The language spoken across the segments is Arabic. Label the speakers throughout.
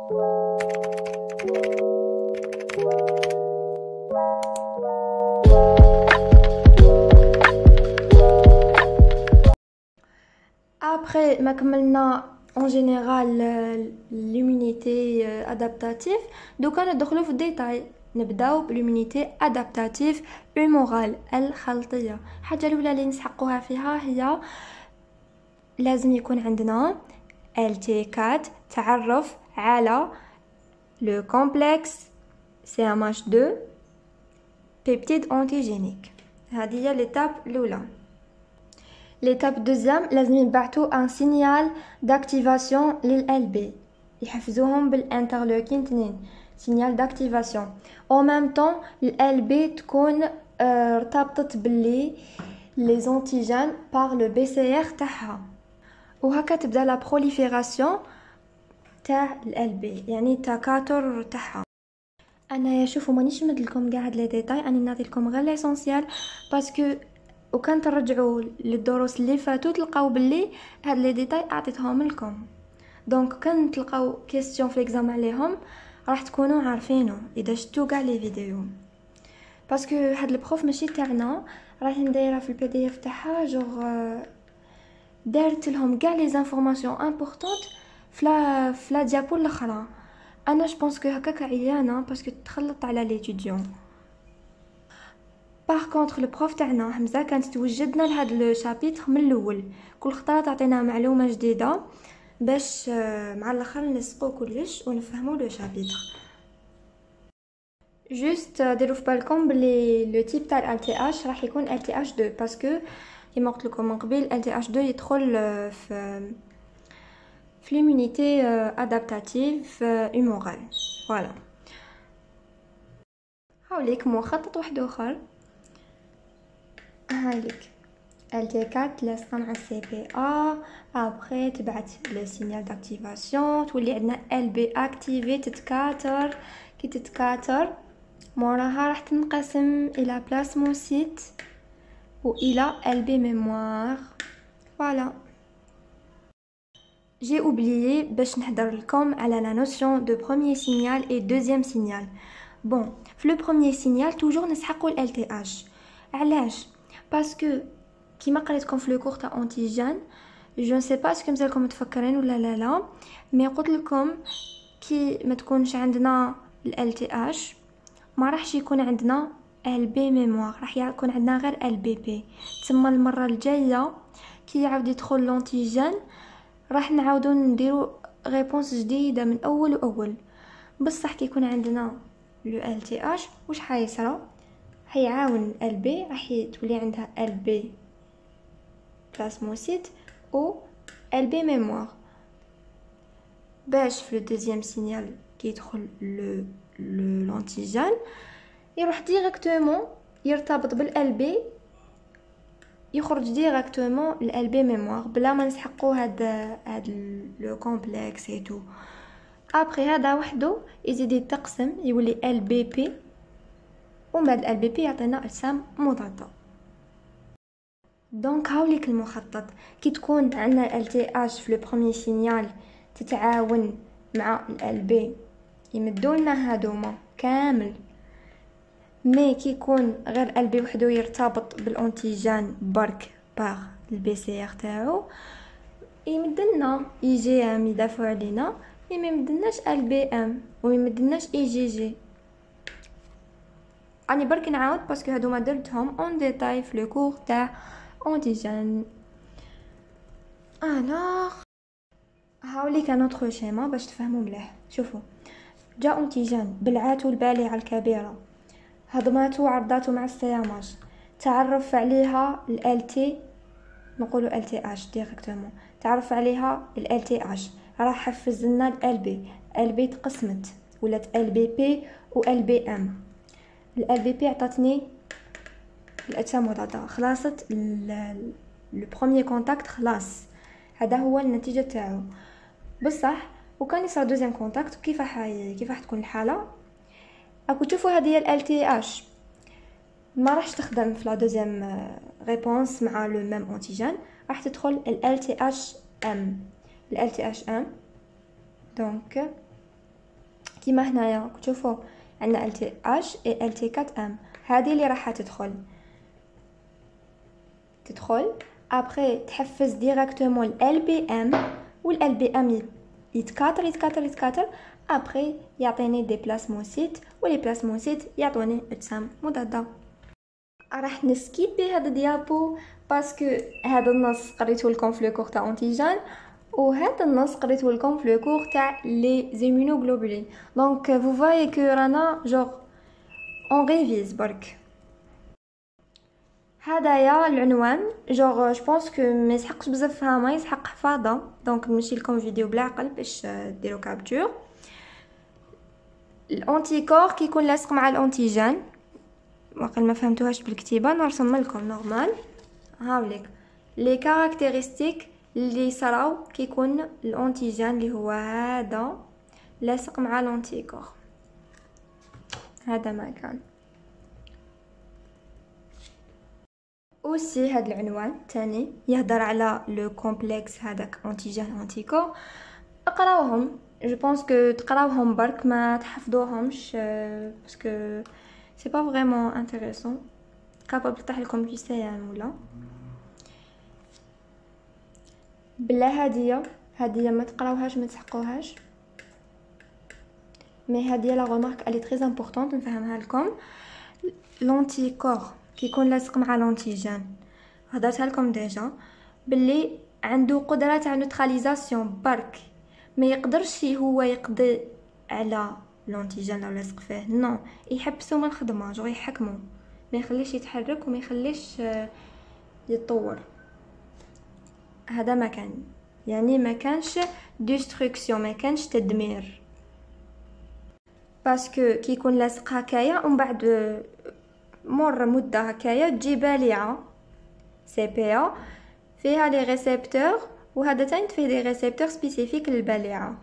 Speaker 1: Après ما كملنا en général l'immunité adaptative دوكا ندخلو في الديتاي نبداو بالإميونيتي ادابتاتيف هومورال الخلطيه. الحاجه الاولى اللي نسحقوها فيها هي لازم يكون عندنا LT4 تعرف على لو كومبلكس CMH2 بيبتيد انتيجينيك. هذه هي ليتاب الاولى. ليتاب دوزيام لازم يبعثو ان سينيال داكتيفاسيون للLB يحفزوهم بالانترلوكين 2 سينيال داكتيفاسيون او ميم طون الLB تكون ارتبطت باللي لي زونتيجين بار لو BCR تاعها وهكا تبدا لا بروليفيراسيون تاع الLB يعني التكاثر تاعها. انا شوفوا مانيش نمدلكم كاع هاد لي ديتاي راني نعطيلكم غير ليسونسيال باسكو وكان ترجعوا للدروس اللي فاتوا تلقاو باللي هاد لي ديتاي اعطيتهم لكم. دونك كان تلقاو كيستيون في الاكزام عليهم راح تكونوا عارفينه اذا شفتوا كاع لي فيديو باسكو هاد البروف ماشي تاعنا راهي ندايره في البي اف تاعها جوغ دارت لهم كاع لي زانفورماسيون امبورطونط فلا ديابو الاخرى. انا جبونس كو هكاك عيانه باسكو تخلط على ليتيديون. باغ كونطخ البروف تاعنا حمزه كانت توجدنا لهاد لو شابيتر من الاول كل خطره تعطينا معلومه جديده باش مع الاخر نلصقو كلش ونفهمو لو شابيتر. جوست ديروا في بالكم بلي لو تيب تاع ال LTH راح يكون LTH2 باسكو كيما قلت لكم من قبل LTH2 يدخل في ليمونيتي ادابتاتيف هومورال. فوالا هاوليك مخطط واحد اخر هاوليك LT4 لاصقه مع CPA ابري تبعت لو سينيال داكتيفاسيون تولي عندنا LB اكتيفي تتكاثر كي تتكاثر موراها راح تنقسم الى بلازموسيت والى LB ميموار. فوالا j'ai oublié باش نهضر لكم على la notion de premier signal et deuxième signal. bon في le premier signal toujours نسحقوا ال LTH. علاش؟ باسكو كيما قريتكم في لو كور تاع انتيجين جو نسي با اسكو مازالكم متفكرين ولا لا مي قلت لكم كي ما تكونش عندنا ال LTH ما راحش يكون عندنا LB ميموار راح يكون عندنا غير LBP. تما المره الجايه كي يعاود يدخل لونتيجين راح نعاودو نديرو ريبونس جديده من اول واول. بصح كي يكون عندنا لو LTH واش حيصرى حيعاون LB راح تولي عندها LB بلازموسيت و LB ميموار باش في لو دوزيام سينيال كي يدخل لونتيجين يروح ديريكتومون يرتبط بالLB يخرج ديريكتومون الLB ميموار بلا ما نسحقو هاد لو كومبلكس اي تو. ابري هذا وحده يزيد يتقسم يولي LBP ومن بعد LBP يعطينا اجسام مضاده. دونك هاوليك المخطط كي تكون عندنا LTH في لو بروميير سينيال تتعاون مع LB يمدولنا هادوما كامل مي كي يكون غير LB وحده يرتبط بالانتيجين برك باغ الBCR تاعو يمدلنا IgM يدافع علينا مي ميمدلناش LBM ويمدلناش IgG. راني برك نعاود باسكو هادوما درتهم اون ديتاي في لو كور تاع انتيجين. الوغ هاوليك ان اوتر شيما باش تفهموا مليح. شوفوا جا انتيجين بلعاتو البالعه الكبيره هضماتو عرضاتو مع السياماج تعرف عليها LT نقولوا LTH ديريكتومون تعرف عليها LTH راح حفز لنا LB تقسمت ولات LBP و LBM. LBP عطاتني الاجسام المضاده خلاصت لو بروميير كونتاكت خلاص هذا هو النتيجه تاعو. بصح وكان يصير دوزيام كونتاكت كيف راح تكون الحاله اكو تشوفوا هذه ال LTH ما راحش تخدم في لا دوزيام ريبونس مع لو ميم انتيجين راح تدخل ال LTHM دونك كيما هنايا تشوفوا عندنا LTH و LT4M. هذه اللي راح تدخل ابري تحفز ديريكتومون LBM، والLBM يتكاثر ابري يعطيني دي بلاسموسيت، ولي بلاسموسيت يعطوني اجسام مضاده. راح نسكيبي هذا الديابو باسكو هذا النص قريته لكم في لو كور تاع انتيجان، وهذا النص قريته لكم في لو كور تاع لي زيمونوغلوبولين. دونك فو فوايي كو رانا جوغ اون ريفيز برك. هدايا العنوان جوغ جو بونس كو ما يسحقش بزاف فهمه، يسحق حفاظه، دونك نمشي لكم فيديو بلا عقل باش ديروا كابتور. الانتيكور كيكون لاصق مع الانتيجان، واقل ما فهمتوهاش بالكتيبه نرسم لكم نورمال. هاوليك لي كاركتيرستيك اللي صراو كيكون الانتيجان اللي هو هذا لاصق مع الانتيكور، هذا ما كان. اوسي هذا العنوان الثاني يهضر على لو كومبلكس هذاك انتيجان انتيكور. اقراوهم، جو بونس كو تقراوهم برك ما تحفظوهمش باسكو سي با فريمون انتريسون، كابابل طيح لكم كيسان ولا بلا هديه ما تقراوهاش ما تسحقوهاش. مي هديه لا غومارك الي تري امبورطونط نفهمها لكم. لونتيكور كيكون لاصق مع لونتيجان، هضرتها لكم ديجا باللي عنده قدره تاع نوتراليزاسيون برك، ما يقدرش هو يقضي على لونتيجان لو لاصق فيه، نو يحبسو من الخدمه، جو يحكمو، ما يخليش يتحرك وما يخليش يتطور. هذا ما كان، يعني ما كانش ديستركسيون، ما كانش تدمير، باسكو كيكون لاصق هكايا ومن بعد مر مده هكايا تجي باليعه سي بي ا فيها لي ريسبتور، وهذا تاني فيه دي ريسبتور سبيسيفيك للباليعه،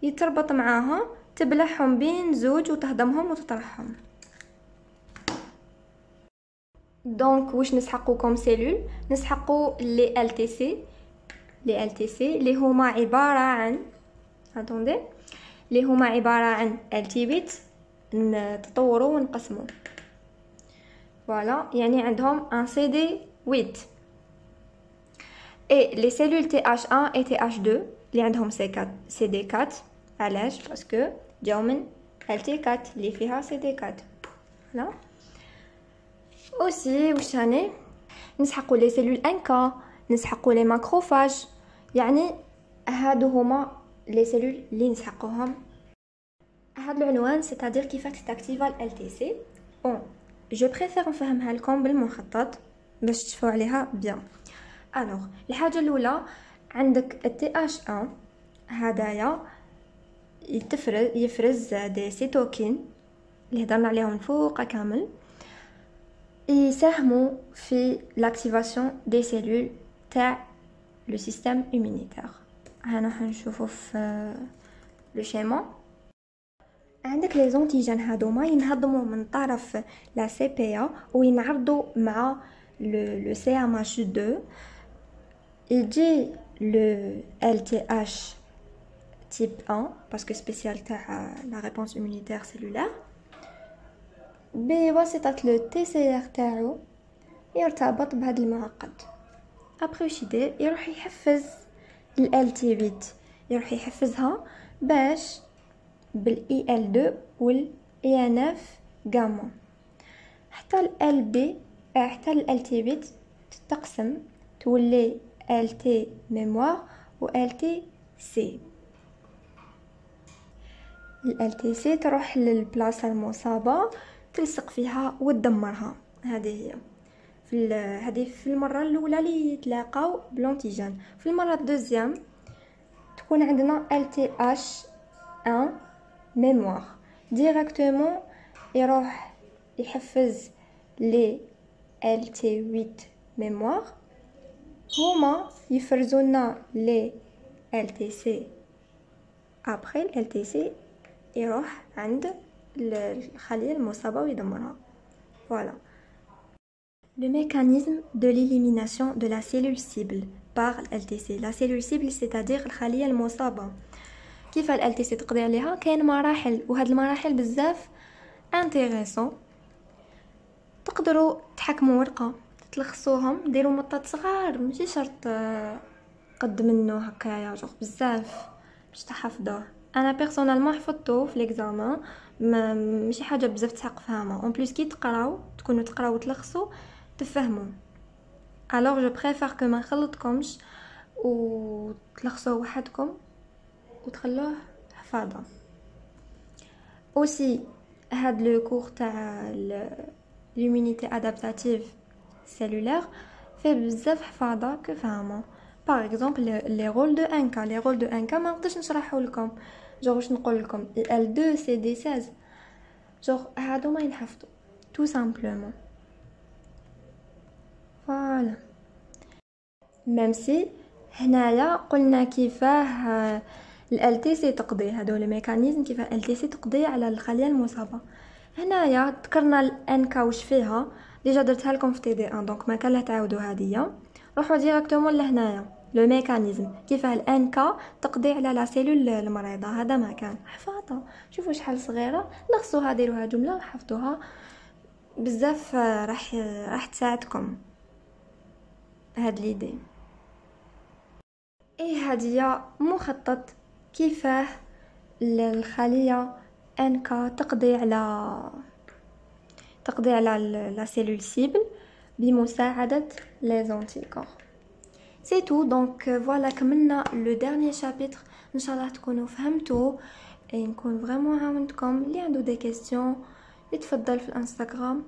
Speaker 1: يتربط معاها تبلعهم بين زوج وتهضمهم وتطرحهم. دونك واش نسحقو كوم سيلول؟ نسحقو لي ال تي سي، لي ال تي سي اللي هما عباره عن اتوندي اللي هما عباره عن التيبيت نتطوروا ونقسموا. فوالا يعني عندهم ان سي دي 8 اي لي سيلول تي اش 1 اي تي اش 2 اللي عندهم سي دي 4. علاش؟ باسكو جاو من ال تي 4 اللي فيها سي دي 4. فوالا اوسي واش ثاني نسحقوا لي سيلول انكا، نسحقوا لي ماكروفاج، يعني هادو هما لي سيلول اللي نسحقوهم. هاد العنوان سيتادير كيفاش تاكتيفا ال تي سي. بون جو بريفير نفهمها لكم بالمخطط باش تشوفوا عليها بيان. الوغ الحاجه الاولى عندك التي اش 1 هدايا يفرز دي سيتوكين اللي هضرنا عليهم فوق كامل، يساهموا في لاكتيفاسيون دي سيلول تاع لو سيستيم امونيتير. هنا حنشوفوا في لو شيما. عندك لي زونتيجين هادوما ينهضموا من طرف لا سي بي ا وينعرضوا مع لو سي ام اش 2، يجي لو ال تي اش تيب 1 باسكو سبيسيال تاع لا ريبونس امونيتير سيلولار، بواسطه لو تي سي ار تاعو يرتبط بهذا المعقد. ابري واش يدير؟ يروح يحفز ال تي بيت، يروح يحفزها باش بالاي ال 2 والاي ان اف غاما، حتى ال بي حتى ال تي بيت تتقسم تولي ال تي ميموار و ال تي سي. ال تي سي تروح للبلاصه المصابه تلصق فيها وتدمرها. هذه هي هذه في المره الاولى اللي يتلاقاو بلونتيجان. في المره الدوزيام تكون عندنا ال تي اش 1 ميموار ديريكتومون يروح يحفز لي ال تي 8 ميموار، هما يفرزونا لي ال تي سي. ابري ال تي سي يروح عند الخلية المصابة ويدمرها. Voilà. Le mécanisme de l'élimination de la cellule cible par LTC. La cellule cible c'est-à-dire الخلية المصابة. كيف ال LTC تقضي عليها؟ كاين مراحل، وهاد المراحل بزاف انتريسون. تقدروا تحكموا ورقه تلخصوهم، ديروا مطات صغار، ماشي شرط قد منه هكايا جوغ بزاف باش تحفظوه. انا بيرسونيلمون حفظته في ليكزامان، ماشي حاجه بزاف تحق فهمها. اون بليس كي تقراو تكونوا تقراو وتلخصوا تفهموا. alors je préfère que ما نخلطكمش وتلخصوه وحدكم وتخلوه حفاظه. aussi هاد لو كور تاع l'immunité adaptative cellulaire fait بزاف حفاظه كفهمه. par exemple les rôles de 1K ما نقدرش نشرحه لكم، جوغ واش نقول لكم L2 CD16 جوغ هادو ما ينحفظوا tout simplement. فوالا ميم سي هنايا قلنا كيفاه ال LTC تقضي، هادو لي ميكانيزم كيفاه ال LTC تقضي على الخليه المصابه. هنايا ذكرنا ال NK واش فيها، ديجا درتها لكم في TD1 دونك ما كان لا تعاودوا هادية. روحوا ديريكتومون لهنايا لو ميكانيزم كيفاه ال NK تقضي على لا سيلول المريضه. هذا ما كان حفاظه، شوفوا شحال صغيره، لخصوها ديروها جمله وحفظوها بزاف. راح تساعدكم هاد ليدي. ايه هادية مخطط كيفاه الخليه NK تقضي على لا سيلول سيبل بمساعدة لي زونتيكور. سي تو دونك فوالا كملنا لو ديرني شابيتر. ان شاء الله تكونوا فهمتوا، نكون فريمون عاونتكم. اللي عنده دي كيسيون يتفضل في الانستغرام.